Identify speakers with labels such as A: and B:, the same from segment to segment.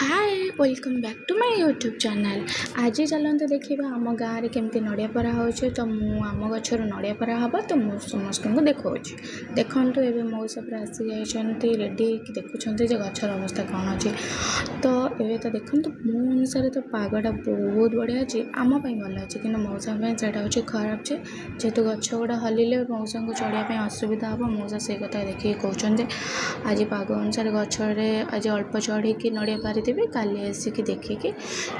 A: Hi welcome back to my YouTube channel. आज चलते देखा आम गाँव में केमती नड़िया परा हो तो आम गचर नड़िया परा हम तो मुझे समस्त को देखा देखु ए मौसा पूरा आसी जाती रेडी कि देखुं गचर अवस्था कौन अच्छी तो ये तो देखो मो अनुसार तो पागटा बहुत बढ़िया अच्छी आमपाई भल अच्छे कि मौसा से हूँ खराब जेहेतु गच गुड़ा हल्ले मौसा को चढ़ाई असुविधा हम मौसा से कथा देखिए कहते आज पाग अनुसार गचर आज अल्प चढ़ी नड़िया पारिदेवी काली आसिकी देखिकी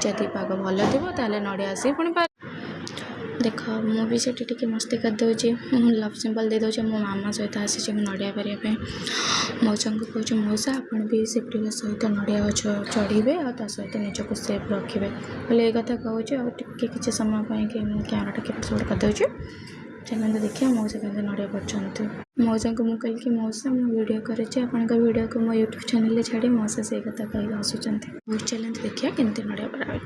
A: जदि पाग भल थो नड़िया आसिक पुणी देख मुझे टी मस्ती करदे लव सिंबल दे दूचे मो मामा सहित आसी नड़िया पारे मौसा को कहूँ मौसा आपड़ भी सेफ्टी सहित नड़िया गच चढ़े आ सहित निजक सेफ रखिए बोले ये कथा कहूँ आगे किसी समय कैमेरा के पट करदे चलते देखिए मौसा के नड़िया कर मौसा को मुझे कि मौसा मुझे वीडियो करे वीडियो को मो यूट्यूब चैनल छाड़ी मौसा से कथा कही हसुँच चलते देखिए केमती नड़िया पड़ा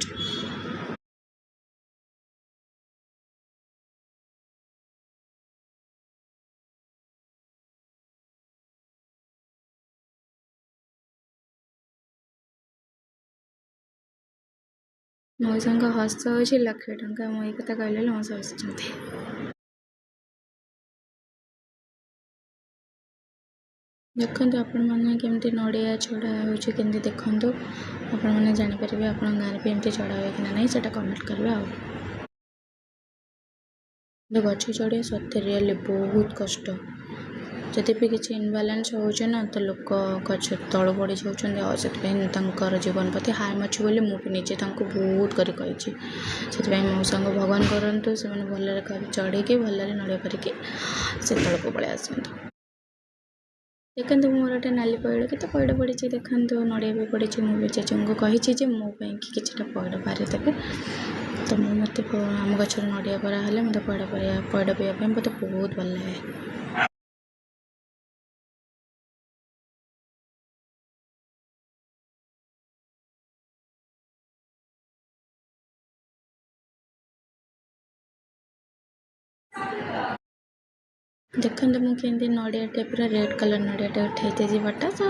A: मौसा हस हो 1,00,000 टंका मुझे कथा कहले मौसा हसुँच देखो आपण मैंने केमती नड़िया चढ़ा होमती देखु आपण मैंने जापर आप गाँव भी एमती चढ़ा हुए कि ना से कमेंट करेंगे गच चढ़िया सत्य रियली बहुत कष्ट जदि भी किसी इनबालांस हो ना तो लोक गच तल पड़ जाकर जीवन प्रति हार माछु बोली मुझे निजे बहुत कर कही मौसा को भगवान करूँ से भल चढ़े भल नड़िया पारिकी से तल को पलि आसतु देखो मोर गोटे नाली पइड़ कि पइड़ पड़ी देखो नड़िया भी पड़ी मुझे जेजे को कही मोपाई कि पइड़ पारिदेवे तो मत आम गचर नड़िया परा हेल्ले मत पइड़ पीवा मत बहुत भल लगे। देखो मुझे नड़िया टे पूरा रेड कलर नड़िया टे उठे जीवटा तो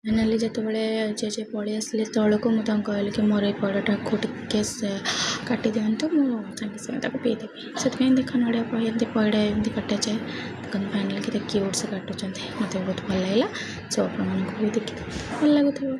A: फाइनाली जो जेजे पलि आसले तौक को मुझे कहली कि मोर पड़टा को टे काटी दिंतु मुझे सागे पीदेवी से देख नड़िया पइड़ा एमती कटा जाए देखते फाइनाली कि क्यूट से काटुंट मत बहुत भल लगा सो आप भी देखिए भल लगुव।